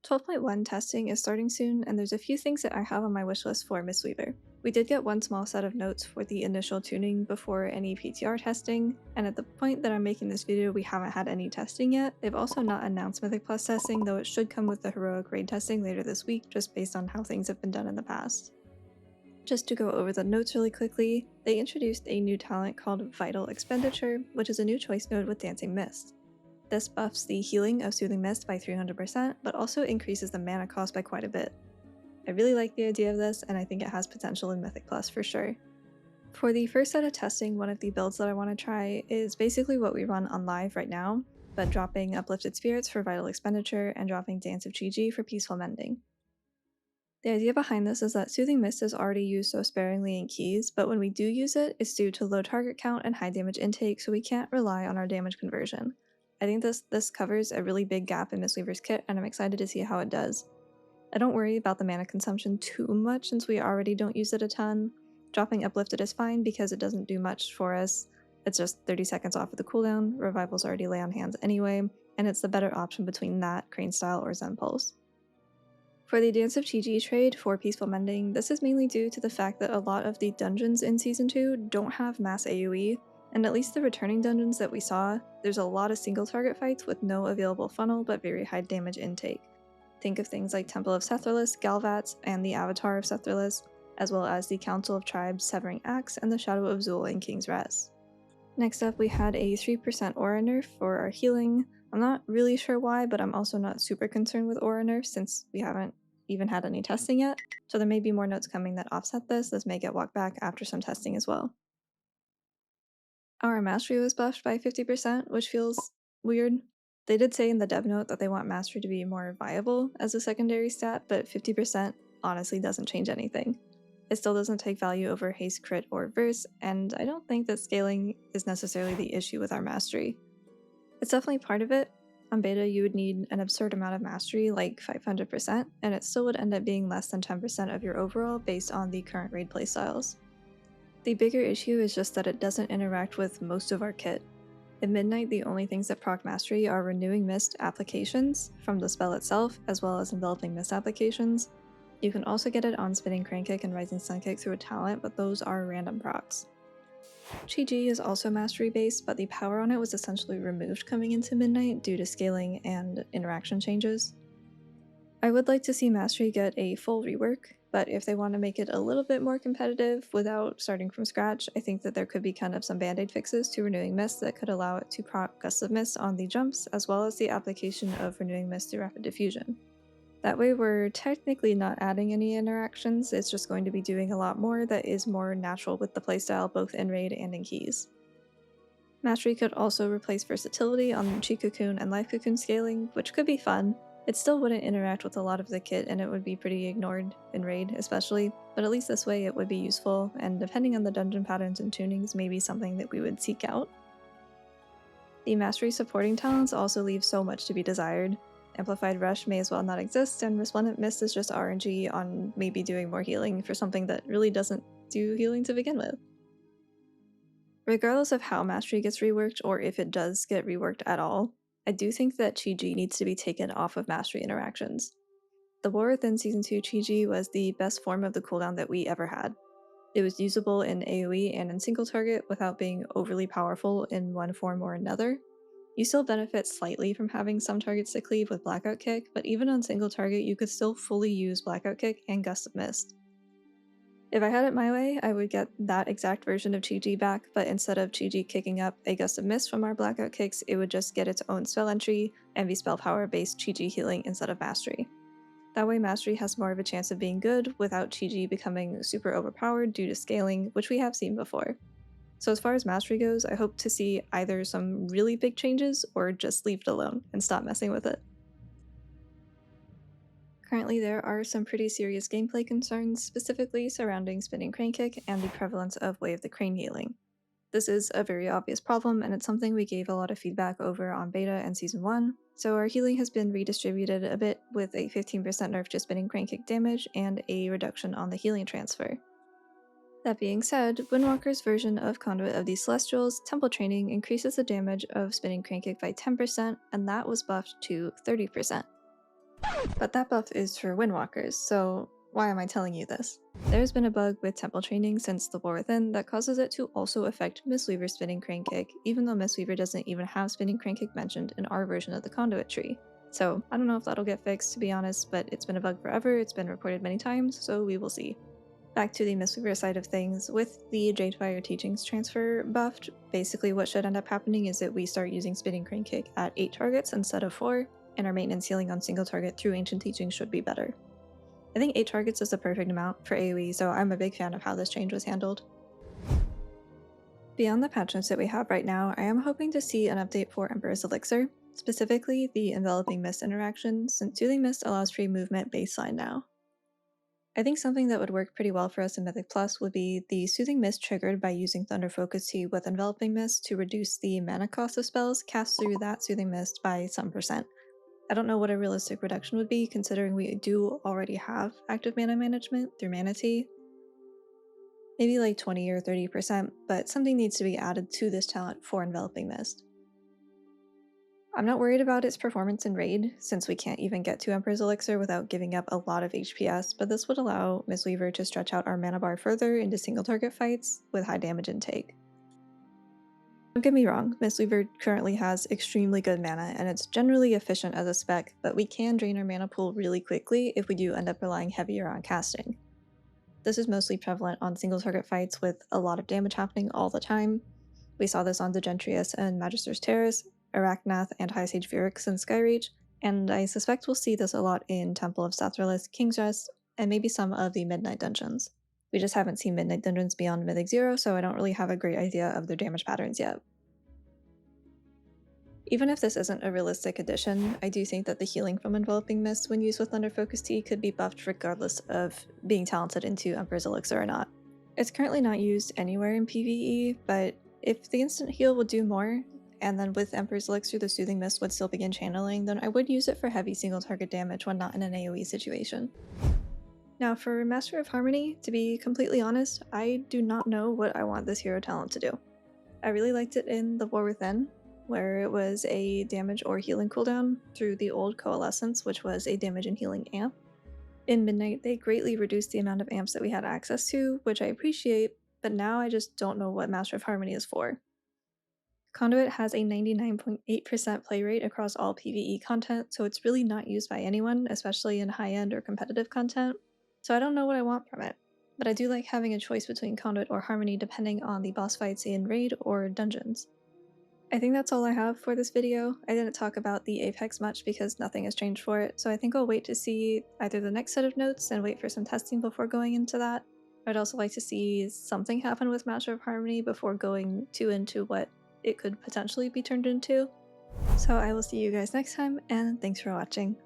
12.1 testing is starting soon, and there's a few things that I have on my wishlist for Mistweaver. We did get one small set of notes for the initial tuning before any PTR testing, and at the point that I'm making this video we haven't had any testing yet. They've also not announced Mythic Plus testing, though it should come with the Heroic Raid testing later this week, just based on how things have been done in the past. Just to go over the notes really quickly, they introduced a new talent called Vital Expenditure, which is a new choice node with Dancing Mist. This buffs the healing of Soothing Mist by 300%, but also increases the mana cost by quite a bit. I really like the idea of this, and I think it has potential in Mythic Plus for sure. For the first set of testing, one of the builds that I want to try is basically what we run on live right now, but dropping Uplifted Spirits for Vital Expenditure and dropping Dance of Chi-Ji for Peaceful Mending. The idea behind this is that Soothing Mist is already used so sparingly in keys, but when we do use it, it's due to low target count and high damage intake, so we can't rely on our damage conversion. I think this covers a really big gap in Mistweaver's kit, and I'm excited to see how it does. I don't worry about the mana consumption too much since we already don't use it a ton. Dropping Uplifted is fine because it doesn't do much for us. It's just 30 seconds off of the cooldown, revivals already lay on hands anyway, and it's the better option between that, Crane Style, or Zen Pulse. For the Dance of Chi-Ji trade for Peaceful Mending, this is mainly due to the fact that a lot of the dungeons in Season 2 don't have mass AoE, and at least the returning dungeons that we saw, there's a lot of single target fights with no available funnel but very high damage intake. Think of things like Temple of Sethralus, Galvats, and the Avatar of Sethralus, as well as the Council of Tribes Severing Axe and the Shadow of Zul in King's Res. Next up, we had a 3% aura nerf for our healing. I'm not really sure why, but I'm also not super concerned with aura nerfs since we haven't even had any testing yet, so there may be more notes coming that offset this. This may get walked back after some testing as well. Our mastery was buffed by 50%, which feels weird. They did say in the dev note that they want mastery to be more viable as a secondary stat, but 50% honestly doesn't change anything. It still doesn't take value over haste, crit, or verse, and I don't think that scaling is necessarily the issue with our mastery. It's definitely part of it. On beta, you would need an absurd amount of mastery, like 500%, and it still would end up being less than 10% of your overall based on the current raid playstyles. The bigger issue is just that it doesn't interact with most of our kit. At midnight, the only things that proc mastery are Renewing Mist applications from the spell itself, as well as Enveloping Mist applications. You can also get it on Spinning Crane Kick and Rising Sun Kick through a talent, but those are random procs. Chi-Ji is also mastery based, but the power on it was essentially removed coming into midnight due to scaling and interaction changes. I would like to see mastery get a full rework, but if they want to make it a little bit more competitive without starting from scratch, I think that there could be kind of some band-aid fixes to Renewing Mist that could allow it to proc Gust of Mist on the jumps, as well as the application of Renewing Mist through Rapid Diffusion. That way we're technically not adding any interactions, it's just going to be doing a lot more that is more natural with the playstyle both in raid and in keys. Mastery could also replace versatility on Chi Cocoon and Life Cocoon scaling, which could be fun. It still wouldn't interact with a lot of the kit and it would be pretty ignored in raid especially, but at least this way it would be useful, and depending on the dungeon patterns and tunings, maybe something that we would seek out. The mastery supporting talents also leave so much to be desired. Amplified Rush may as well not exist, and Resplendent Mist is just RNG on maybe doing more healing for something that really doesn't do healing to begin with. Regardless of how Mastery gets reworked, or if it does get reworked at all, I do think that Chi-Ji needs to be taken off of Mastery interactions. The War Within Season 2 Chi-Ji was the best form of the cooldown that we ever had. It was usable in AoE and in single target without being overly powerful in one form or another. You still benefit slightly from having some targets to cleave with Blackout Kick, but even on single target you could still fully use Blackout Kick and Gust of Mist. If I had it my way, I would get that exact version of Chi-Ji back, but instead of Chi-Ji kicking up a Gust of Mist from our Blackout Kicks, it would just get its own spell entry and be spell power based Chi-Ji healing instead of Mastery. That way Mastery has more of a chance of being good without Chi-Ji becoming super overpowered due to scaling, which we have seen before. So as far as Mastery goes, I hope to see either some really big changes or just leave it alone and stop messing with it. Currently there are some pretty serious gameplay concerns, specifically surrounding Spinning Crane Kick and the prevalence of Way of the Crane healing. This is a very obvious problem, and it's something we gave a lot of feedback over on beta and Season 1, so our healing has been redistributed a bit with a 15% nerf to Spinning Crane Kick damage and a reduction on the healing transfer. That being said, Windwalker's version of Conduit of the Celestials, Temple Training, increases the damage of Spinning Crane Kick by 10%, and that was buffed to 30%. But that buff is for Windwalkers, so why am I telling you this? There's been a bug with Temple Training since the War Within that causes it to also affect Mistweaver's Spinning Crane Kick, even though Mistweaver doesn't even have Spinning Crane Kick mentioned in our version of the Conduit tree. So I don't know if that'll get fixed, to be honest, but it's been a bug forever, it's been reported many times, so we will see. Back to the Mistweaver side of things, with the Jadefire Teachings transfer buffed, basically what should end up happening is that we start using Spinning Crane Kick at 8 targets instead of 4, and our maintenance healing on single target through Ancient Teachings should be better. I think 8 targets is the perfect amount for AoE, so I'm a big fan of how this change was handled. Beyond the patch notes that we have right now, I am hoping to see an update for Emperor's Elixir, specifically the Enveloping Mist interaction, since Soothing Mist allows free movement baseline now. I think something that would work pretty well for us in Mythic Plus would be the Soothing Mist triggered by using Thunder Focus Tea with Enveloping Mist to reduce the mana cost of spells cast through that Soothing Mist by some percent. I don't know what a realistic reduction would be, considering we do already have active mana management through Mana Tea. Maybe like 20 or 30%, but something needs to be added to this talent for Enveloping Mist. I'm not worried about its performance in Raid, since we can't even get to Emperor's Elixir without giving up a lot of HPS, but this would allow Mistweaver to stretch out our mana bar further into single target fights with high damage intake. Don't get me wrong, Mistweaver currently has extremely good mana, and it's generally efficient as a spec, but we can drain our mana pool really quickly if we do end up relying heavier on casting. This is mostly prevalent on single target fights with a lot of damage happening all the time. We saw this on Degentrius and Magister's Terrace, Arachnath and High Sage Vyrix in Skyreach, and I suspect we'll see this a lot in Temple of Sathralith, King's Rest, and maybe some of the Midnight Dungeons. We just haven't seen Midnight Dungeons beyond Mythic 0, so I don't really have a great idea of their damage patterns yet. Even if this isn't a realistic addition, I do think that the healing from Enveloping Mist when used with Thunder Focus Tea could be buffed regardless of being talented into Emperor's Elixir or not. It's currently not used anywhere in PvE, but if the instant heal would do more, and then with Emperor's Elixir the Soothing Mist would still begin channeling, then I would use it for heavy single target damage when not in an AoE situation. Now for Master of Harmony, to be completely honest, I do not know what I want this hero talent to do. I really liked it in The War Within, where it was a damage or healing cooldown through the old Coalescence, which was a damage and healing amp. In Midnight, they greatly reduced the amount of amps that we had access to, which I appreciate, but now I just don't know what Master of Harmony is for. Conduit has a 99.8% play rate across all PvE content, so it's really not used by anyone, especially in high-end or competitive content, so I don't know what I want from it. But I do like having a choice between Conduit or Harmony depending on the boss fights in Raid or Dungeons. I think that's all I have for this video. I didn't talk about the Apex much because nothing has changed for it, so I think I'll wait to see either the next set of notes and wait for some testing before going into that. I'd also like to see something happen with Master of Harmony before going too into what it could potentially be turned into. So I will see you guys next time, and thanks for watching.